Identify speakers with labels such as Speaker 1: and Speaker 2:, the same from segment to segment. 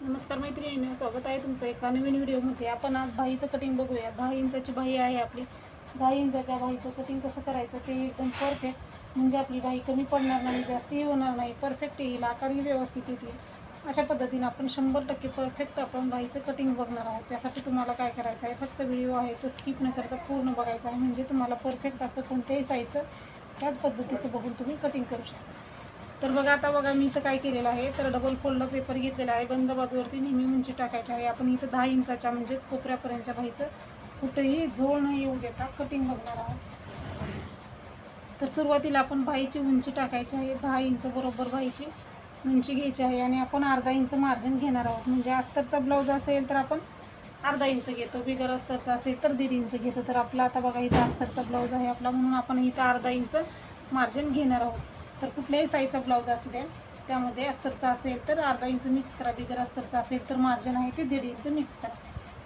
Speaker 1: नमस्कार मैत्रिणींनो, स्वागत आहे तुमचं एका नवीन व्हिडिओमध्ये. आपण आज बाहीचं कटिंग बघूया. 10 इंचाची बाही आहे आपली. 10 इंचाच्या बाहीचं कटिंग कसं करायचं ते एकदम परफेक्ट, म्हणजे आपली बाही कमी पडणार नाही, जास्तही होणार नाही, परफेक्ट येईल, आकारही व्यवस्थित येतील. अशा पद्धतीने आपण 100% परफेक्ट आपण बाहीचं कटिंग बघणार आहोत. त्यासाठी तुम्हाला काय करायचं आहे, फक्त व्हिडिओ आहे तो स्किप न करता पूर्ण बघायचा आहे, म्हणजे तुम्हाला परफेक्ट असं कोणत्याही साईजचं त्याच पद्धतीचं बघून तुम्ही कटिंग करू शकता. तर बघा, आता बघा मी इथं काय केलेलं आहे, तर डबल फोल्ड पेपर घेतलेला आहे. बंद बाजूवरती नेहमी उंची टाकायची आहे. आपण इथं 10 इंचाच्या म्हणजेच कोपऱ्यापर्यंतच्या बाहीचं कुठेही झोळ न येऊ देता कटिंग बघणार आहोत. तर सुरुवातीला आपण बाहीची उंची टाकायची आहे. 10 इंच बरोबर बाहीची उंची घ्यायची आहे आणि आपण अर्धा इंच मार्जिन घेणार आहोत. म्हणजे अस्तरचा ब्लाऊज असेल तर आपण अर्धा इंच घेतो, बिगर अस्तरचा असेल तर 1.5 इंच घेतो. तर आपला आता बघा इथं अस्तरचा ब्लाऊज आहे आपला, म्हणून आपण इथं अर्धा इंच मार्जिन घेणार आहोत. तर कुठल्याही साईजचा ब्लाऊज असू द्या, त्यामध्ये अस्तरचा असेल तर अर्धा इंच मिक्स करा, बिगर अस्तरचा असेल तर मार्जिन आहे ते 1.5 इंच मिक्स करा.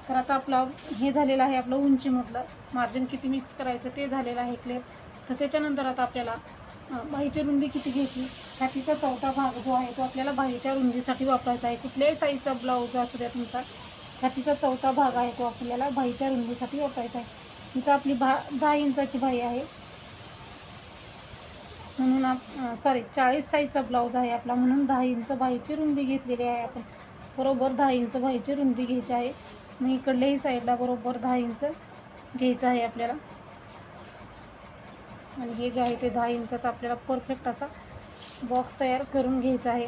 Speaker 1: तर आता आपला हे झालेलं आहे, आपलं उंचीमधलं मार्जिन किती मिक्स करायचं ते झालेलं आहे क्लिअर. तर त्याच्यानंतर आता आपल्याला बाहीची रुंदी किती घ्यायची, छातीचा चौथा भाग जो आहे तो आपल्याला बाहीच्या रुंदीसाठी वापरायचा आहे. कुठल्याही साईजचा ब्लाऊज असू द्या तुमचा, छातीचा चौथा भाग आहे तो आपल्याला बाहीच्या रुंदीसाठी वापरायचा आहे. इथं आपली 10 इंचाची बाही आहे, म्हणून 40 साईजचा ब्लाऊज आहे आपला, म्हणून 10 इंच बाहीची रुंदी घेतलेली आहे आपण. बरोबर 10 इंच बाहीची रुंदी घ्यायची आहे. मग इकडल्याही साईडला बरोबर 10 इंच घ्यायचं आहे आपल्याला. आणि हे जे आहे ते 10 इंचाचा आपल्याला परफेक्ट असा बॉक्स तयार करून घ्यायचा आहे.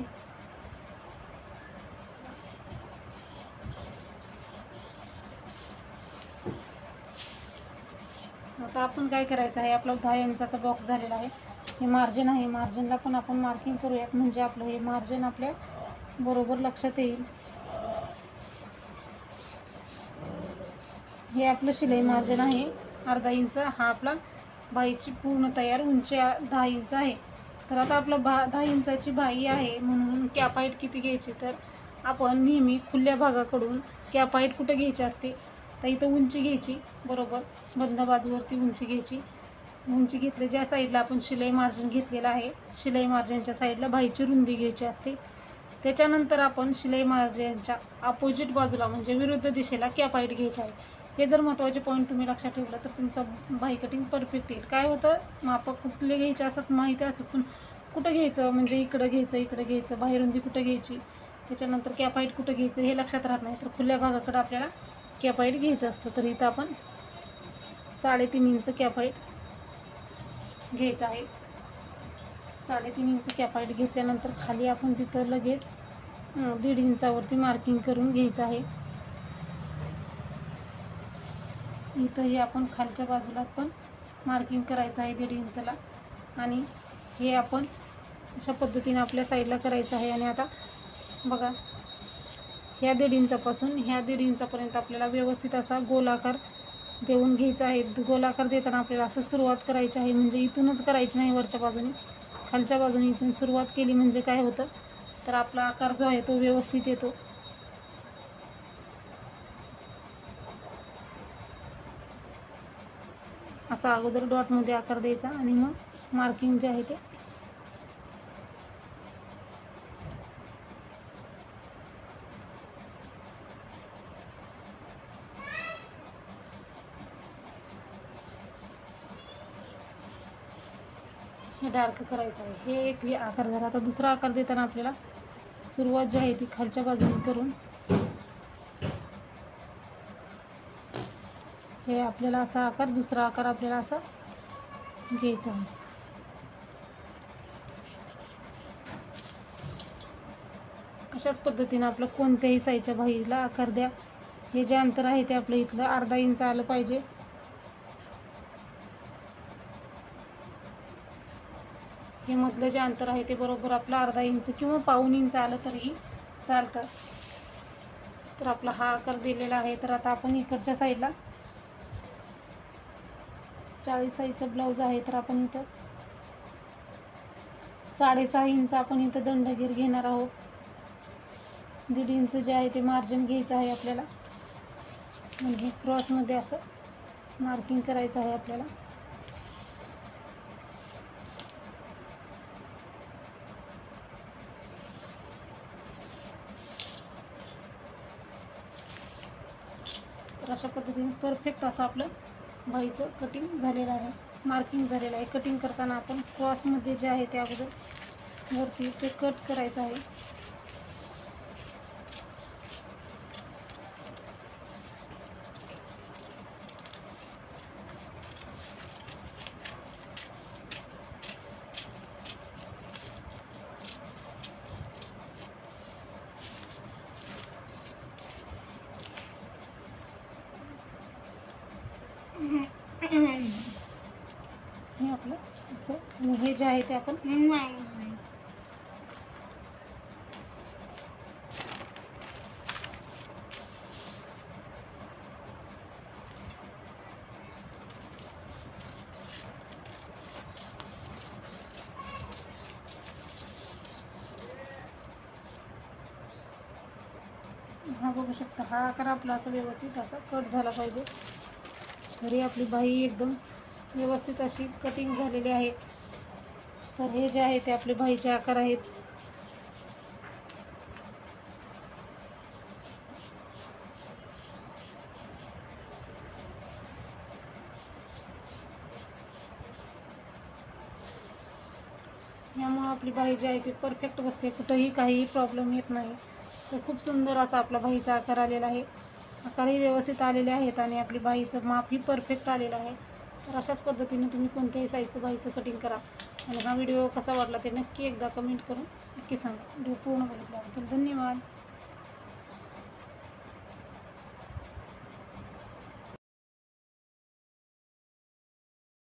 Speaker 1: आता आपण काय करायचं आहे, आपला 10 इंचाचा बॉक्स झालेला आहे. हे मार्जिन आहे, मार्जिनला पण आपण मार्किंग करूयात, म्हणजे आपलं हे मार्जिन आपल्या बरोबर लक्षात येईल. हे आपलं शिलाई मार्जिन आहे अर्धा इंच. हा आपला बाहीची पूर्ण तयार उंची 10 इंच आहे. तर आता आपलं 10 इंचाची बाही आहे, म्हणून कॅप हाईट किती घ्यायची, तर आपण नेहमी खुल्या भागाकडून कॅप हाईट कुठे घ्यायची असते, तर इथं उंची घ्यायची. बरोबर बंद बाजूवरती उंची घ्यायची. उंची घेतली ज्या साईडला आपण शिलाई मार्जिन घेतलेला आहे, शिलाई मार्जिनच्या साईडला बाहीची रुंदी घ्यायची असते. त्याच्यानंतर आपण शिलाई मार्जिनच्या अपोजिट बाजूला म्हणजे विरुद्ध दिशेला कॅप हाईट घ्यायची आहे. हे जर महत्त्वाचे पॉईंट तुम्ही लक्षात ठेवलं तर तुमचं बाही कटिंग परफेक्ट येईल. काय होतं, माप कुठले घ्यायचे असत माहिती असत, पण कुठं घ्यायचं, म्हणजे इकडं घ्यायचं, बाही रुंदी कुठं घ्यायची, त्याच्यानंतर कॅप हाईट कुठं घ्यायचं हे लक्षात राहत नाही. तर खुल्या भागाकडं आपल्याला कॅप हाईट घ्यायचं असतं. तर इथं आपण 3.5 इंच कॅप हाईट घ्यायचं आहे. 3.5 इंच कॅप हाईट घेतल्यानंतर खाली आपण तिथं लगेच 1.5 इंचावरती मार्किंग करून घ्यायचं आहे. इथंही आपण खालच्या बाजूला पण मार्किंग करायचं आहे 1.5 इंचला, आणि हे आपण अशा पद्धतीने आपल्या साईडला करायचं आहे. आणि आता बघा, ह्या 1.5 इंचापासून ह्या 1.5 इंचापर्यंत आपल्याला व्यवस्थित असा गोलाकार देऊन घ्यायचा आहे. गोलाकार देताना आपल्याला असं सुरुवात करायची आहे, म्हणजे इथूनच करायची नाही वरच्या बाजूने, खालच्या बाजूने इथून सुरुवात केली म्हणजे काय होतं, तर आपला आकार जो आहे तो व्यवस्थित येतो. असा अगोदर डॉटमध्ये आकार द्यायचा आणि मग मार्किंग जे आहे ते हे डार्क करायचं आहे. हे एक आकार झाला. आता दुसरा आकार देताना आपल्याला सुरुवात जी आहे ती खालच्या बाजूने करून हे आपल्याला असा आकार, दुसरा आकार आपल्याला असा घ्यायचा आहे. अशाच पद्धतीने आपलं कोणत्याही साईजच्या बाहीला आकार द्या. हे जे अंतर आहे ते आपलं इथलं अर्धा इंच आलं पाहिजे. हे मधलं जे अंतर आहे ते बरोबर आपलं अर्धा इंच किंवा पाऊण इंच आलं तरीही चालतं. तर आपला हा आकार दिलेला आहे. तर आता आपण इकडच्या साईडला 40 साईजचा ब्लाऊज आहे, तर आपण इथं 6.5 इंच आपण इथं दंडगीर घेणार आहोत. 1.5 इंच जे आहे ते मार्जिन घ्यायचं आहे आपल्याला, आणि हे क्रॉसमध्ये असं मार्किंग करायचं आहे आपल्याला. अशा पद्धतीने परफेक्ट असं आपलं बाहीचं कटिंग झालेलं आहे, मार्किंग झालेलं आहे. कटिंग करताना आपण क्रॉसमध्ये जे आहे ते अगोदर वरती ते कट करायचं आहे. हे आपलं असं, आणि हे जे आहे ते आपण हा बघू शकता, हा आकार आपला असा व्यवस्थित असा कट झाला पाहिजे. तरी आपली बाही एकदम व्यवस्थित अशी कटिंग झालेली आहे. तर हे जे आहे ते आपले बाहीचे आकार आहेत. यामुळे आपली बाही जी आहे ती परफेक्ट बसते, कुठंही काहीही प्रॉब्लेम येत नाही. तर खूप सुंदर असा आपला बाहीचा आकार आलेला आहे. आकारही व्यवस्थित आलेले आहेत आणि आपली बाहीचं मापही परफेक्ट आलेलं आहे. तर अशाच पद्धतीने तुम्ही कोणत्याही साईजचं बाहीचं कटिंग करा. आणि हा व्हिडिओ कसा वाटला ते नक्की एकदा कमेंट करून नक्की सांगा. व्हिडिओ पूर्ण बघितल्याबद्दल धन्यवाद.